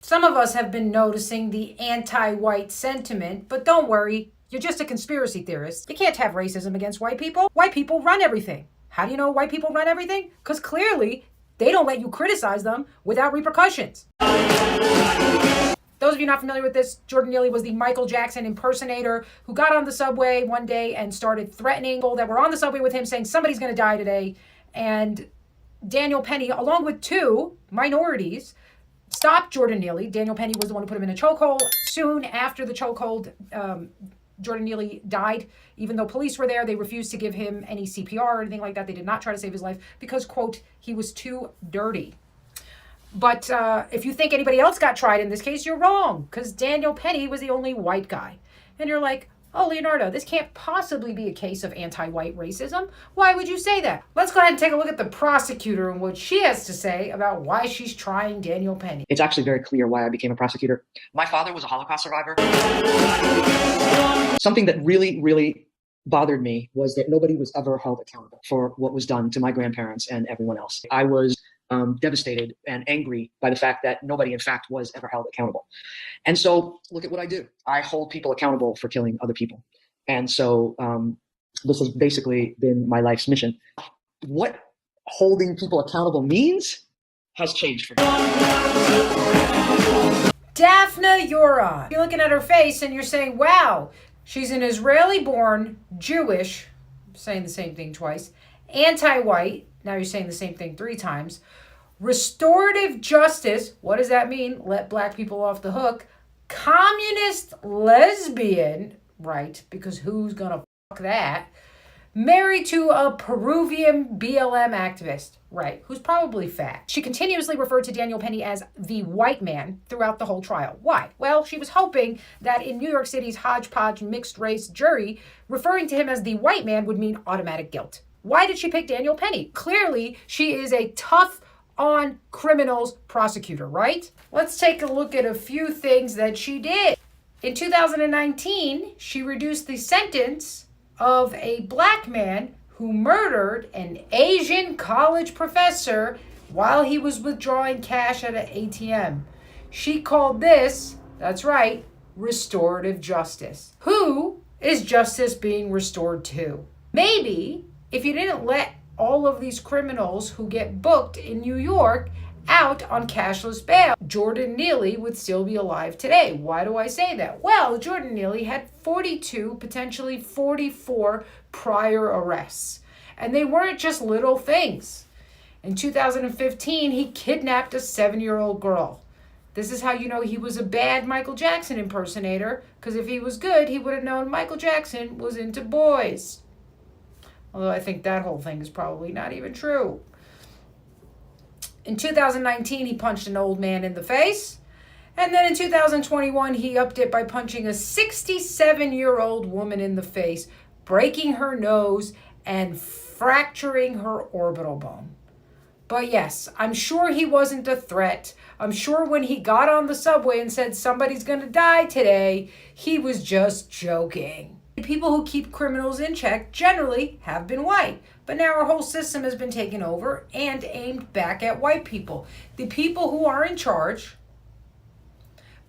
Some of us have been noticing the anti-white sentiment, but don't worry, you're just a conspiracy theorist. You can't have racism against white people. White people run everything. How do you know white people run everything? Because clearly they don't let you criticize them without repercussions. Those of you not familiar with this, Jordan Neely was the Michael Jackson impersonator who got on the subway one day and started threatening people that were on the subway with him, saying somebody's going to die today. And Daniel Penny, along with two minorities, stopped Jordan Neely. Daniel Penny was the one who put him in a chokehold. Soon after the chokehold, Jordan Neely died. Even though police were there, they refused to give him any CPR or anything like that. They did not try to save his life because, quote, he was too dirty. But if you think anybody else got tried in this case, you're wrong, because Daniel Penny was the only white guy. And you're like, oh, Leonardo, this can't possibly be a case of anti-white racism. Why would you say that? Let's go ahead and take a look at the prosecutor and what she has to say about why she's trying Daniel Penny. It's actually very clear why I became a prosecutor. My father was a Holocaust survivor. Something that really, really bothered me was that nobody was ever held accountable for what was done to my grandparents and everyone else. I was devastated and angry by the fact that nobody, in fact, was ever held accountable. And so look at what I do. I hold people accountable for killing other people. And so this has basically been my life's mission. What holding people accountable means has changed for me. Daphne Yoron. You're looking at her face and you're saying, wow, she's an Israeli-born, Jewish, saying the same thing twice, anti-white, now you're saying the same thing 3 times, restorative justice, what does that mean? Let black people off the hook, communist lesbian, right, because who's gonna fuck that, married to a Peruvian BLM activist, right, who's probably fat. She continuously referred to Daniel Penny as the white man throughout the whole trial. Why? Well, she was hoping that in New York City's hodgepodge mixed race jury, referring to him as the white man would mean automatic guilt. Why did she pick Daniel Penny? Clearly, she is a tough on criminals prosecutor, right? Let's take a look at a few things that she did. In 2019, she reduced the sentence of a black man who murdered an Asian college professor while he was withdrawing cash at an ATM. She called this, that's right, restorative justice. Who is justice being restored to? Maybe if you didn't let all of these criminals who get booked in New York out on cashless bail, Jordan Neely would still be alive today. Why do I say that? Well, Jordan Neely had 42, potentially 44 prior arrests. And they weren't just little things. In 2015, he kidnapped a 7-year-old girl. This is how you know he was a bad Michael Jackson impersonator, because if he was good, he would have known Michael Jackson was into boys. Although I think that whole thing is probably not even true. In 2019, he punched an old man in the face. And then in 2021, he upped it by punching a 67-year-old woman in the face, breaking her nose and fracturing her orbital bone. But yes, I'm sure he wasn't a threat. I'm sure when he got on the subway and said somebody's going to die today, he was just joking. People who keep criminals in check generally have been white, but now our whole system has been taken over and aimed back at white people. The people who are in charge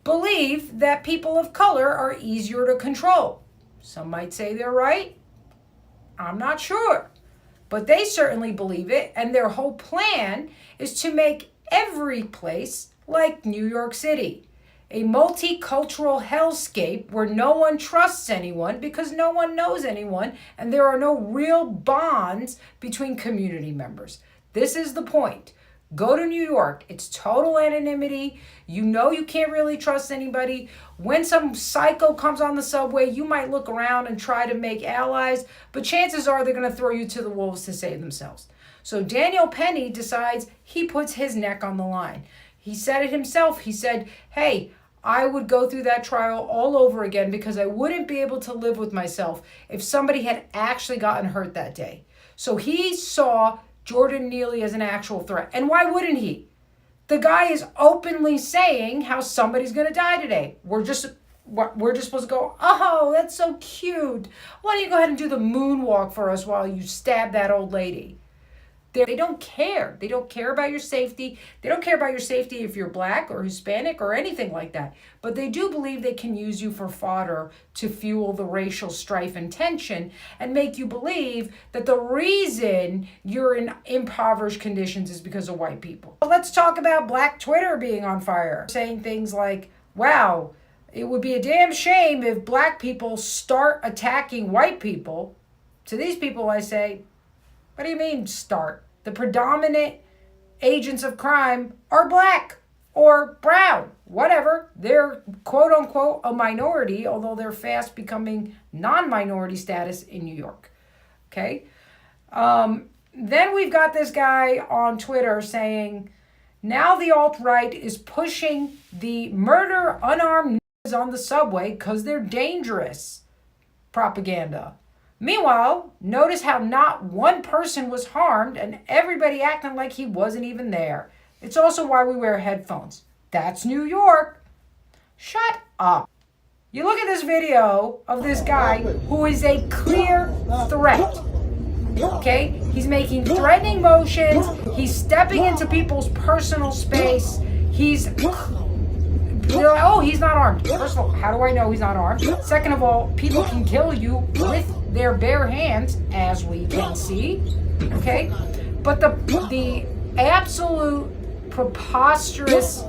believe that people of color are easier to control. Some might say they're right. I'm not sure, but they certainly believe it, and their whole plan is to make every place like New York City. A multicultural hellscape where no one trusts anyone because no one knows anyone and there are no real bonds between community members. This is the point. Go to New York. It's total anonymity. You know you can't really trust anybody. When some psycho comes on the subway, you might look around and try to make allies, but chances are they're going to throw you to the wolves to save themselves. So Daniel Penny decides he puts his neck on the line. He said it himself. He said, hey, I would go through that trial all over again because I wouldn't be able to live with myself if somebody had actually gotten hurt that day. So he saw Jordan Neely as an actual threat. And why wouldn't he? The guy is openly saying how somebody's going to die today. We're just supposed to go, oh, that's so cute. Why don't you go ahead and do the moonwalk for us while you stab that old lady? They don't care. They don't care about your safety. They don't care about your safety if you're black or Hispanic or anything like that. But they do believe they can use you for fodder to fuel the racial strife and tension and make you believe that the reason you're in impoverished conditions is because of white people. But let's talk about black Twitter being on fire, saying things like, wow, it would be a damn shame if black people start attacking white people. To these people, I say, what do you mean start? The predominant agents of crime are black or brown, whatever. They're quote unquote a minority, although they're fast becoming non-minority status in New York. Okay. Then we've got this guy on Twitter saying, now the alt-right is pushing the murder unarmed niggas on the subway because they're dangerous propaganda. Meanwhile, notice how not one person was harmed and everybody acting like he wasn't even there. It's also why we wear headphones. That's New York. Shut up. You look at this video of this guy who is a clear threat. Okay? He's making threatening motions. He's stepping into people's personal space. They're like, oh, he's not armed. First of all, how do I know he's not armed? Second of all, people can kill you with their bare hands, as we can see. Okay? But the absolute preposterous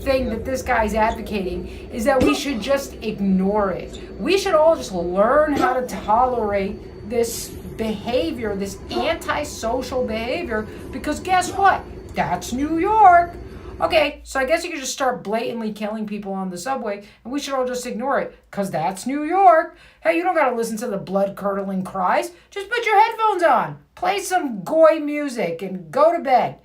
thing that this guy's advocating is that we should just ignore it. We should all just learn how to tolerate this behavior, this antisocial behavior, because guess what? That's New York. Okay, so I guess you could just start blatantly killing people on the subway, and we should all just ignore it, because that's New York. Hey, you don't got to listen to the blood-curdling cries. Just put your headphones on, play some goy music, and go to bed.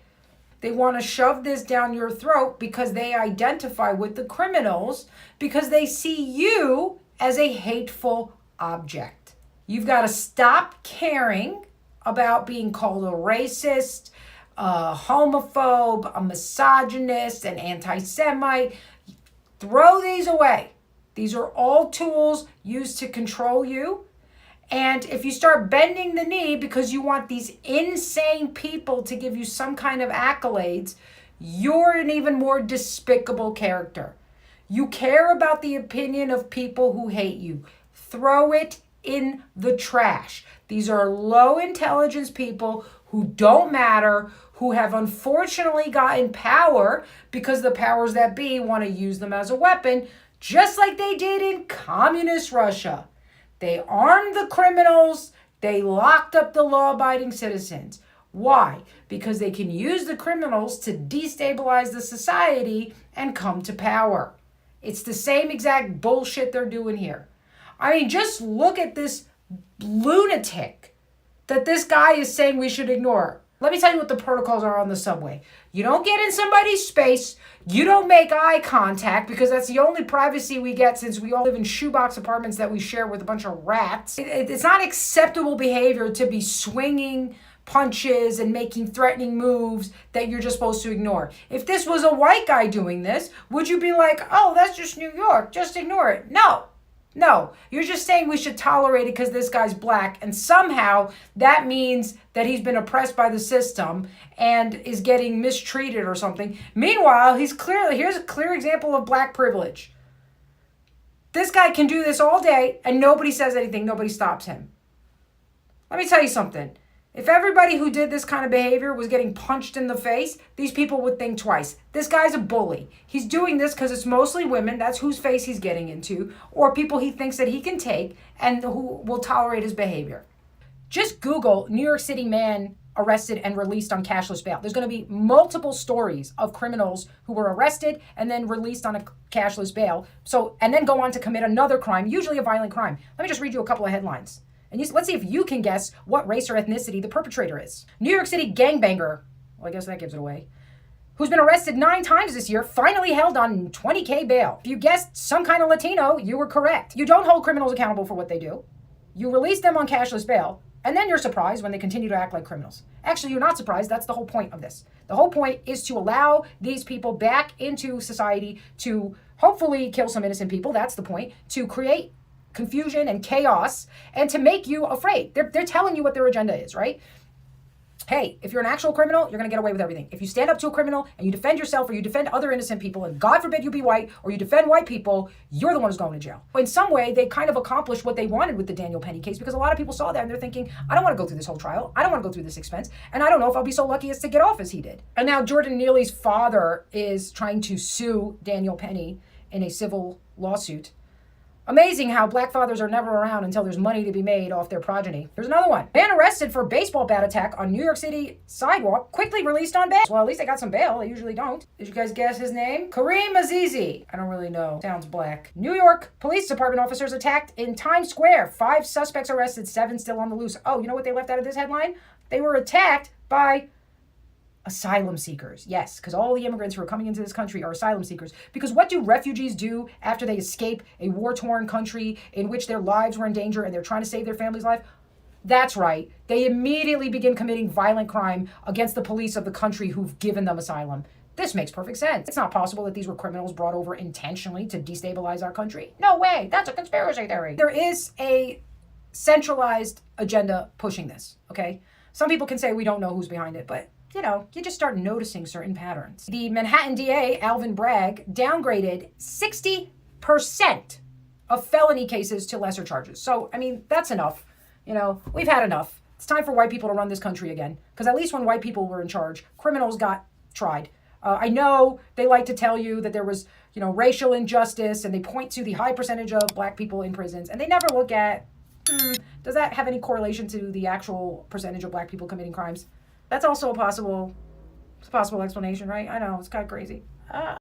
They want to shove this down your throat because they identify with the criminals, because they see you as a hateful object. You've got to stop caring about being called a racist, a homophobe, a misogynist, an anti-Semite. Throw these away. These are all tools used to control you. And if you start bending the knee because you want these insane people to give you some kind of accolades, you're an even more despicable character. You care about the opinion of people who hate you. Throw it in the trash. These are low intelligence people who don't matter, who have unfortunately gotten power because the powers that be want to use them as a weapon, just like they did in communist Russia. They armed the criminals, they locked up the law-abiding citizens. Why? Because they can use the criminals to destabilize the society and come to power. It's the same exact bullshit they're doing here. I mean, just look at this lunatic that this guy is saying we should ignore. Let me tell you what the protocols are on the subway. You don't get in somebody's space. You don't make eye contact, because that's the only privacy we get since we all live in shoebox apartments that we share with a bunch of rats. It's not acceptable behavior to be swinging punches and making threatening moves that you're just supposed to ignore. If this was a white guy doing this, would you be like, oh, that's just New York, just ignore it? No, you're just saying we should tolerate it because this guy's black, and somehow that means that he's been oppressed by the system and is getting mistreated or something. Meanwhile, here's a clear example of black privilege. This guy can do this all day and nobody says anything, nobody stops him. Let me tell you something. If everybody who did this kind of behavior was getting punched in the face, these people would think twice. This guy's a bully. He's doing this because it's mostly women. That's whose face he's getting into, or people he thinks that he can take and who will tolerate his behavior. Just Google New York City man arrested and released on cashless bail. There's going to be multiple stories of criminals who were arrested and then released on a cashless bail. And then go on to commit another crime, usually a violent crime. Let me just read you a couple of headlines. And let's see if you can guess what race or ethnicity the perpetrator is. New York City gangbanger, well, I guess that gives it away, who's been arrested 9 times this year, finally held on $20K bail. If you guessed some kind of Latino, you were correct. You don't hold criminals accountable for what they do. You release them on cashless bail, and then you're surprised when they continue to act like criminals. Actually, you're not surprised. That's the whole point of this. The whole point is to allow these people back into society to hopefully kill some innocent people. That's the point. To create confusion and chaos, and to make you afraid. They're telling you what their agenda is, right? Hey, if you're an actual criminal, you're going to get away with everything. If you stand up to a criminal and you defend yourself or you defend other innocent people, and God forbid you be white or you defend white people, you're the one who's going to jail. In some way, they kind of accomplished what they wanted with the Daniel Penny case, because a lot of people saw that and they're thinking, I don't want to go through this whole trial. I don't want to go through this expense. And I don't know if I'll be so lucky as to get off as he did. And now Jordan Neely's father is trying to sue Daniel Penny in a civil lawsuit. Amazing how black fathers are never around until there's money to be made off their progeny. There's another one. Man arrested for baseball bat attack on New York City sidewalk, quickly released on bail. Well, at least they got some bail. They usually don't. Did you guys guess his name? Kareem Azizi. I don't really know. Sounds black. New York Police Department officers attacked in Times Square. 5 suspects arrested, 7 still on the loose. Oh, you know what they left out of this headline? They were attacked by asylum seekers. Yes, because all the immigrants who are coming into this country are asylum seekers. Because what do refugees do after they escape a war-torn country in which their lives were in danger and they're trying to save their family's life? That's right. They immediately begin committing violent crime against the police of the country who've given them asylum. This makes perfect sense. It's not possible that these were criminals brought over intentionally to destabilize our country. No way. That's a conspiracy theory. There is a centralized agenda pushing this, okay? Some people can say we don't know who's behind it, but you just start noticing certain patterns. The Manhattan DA, Alvin Bragg, downgraded 60% of felony cases to lesser charges. So, I mean, that's enough. We've had enough. It's time for white people to run this country again. Because at least when white people were in charge, criminals got tried. I know they like to tell you that there was, racial injustice, and they point to the high percentage of black people in prisons, and they never look at, does that have any correlation to the actual percentage of black people committing crimes? That's also a possible explanation, right? I know, it's kind of crazy.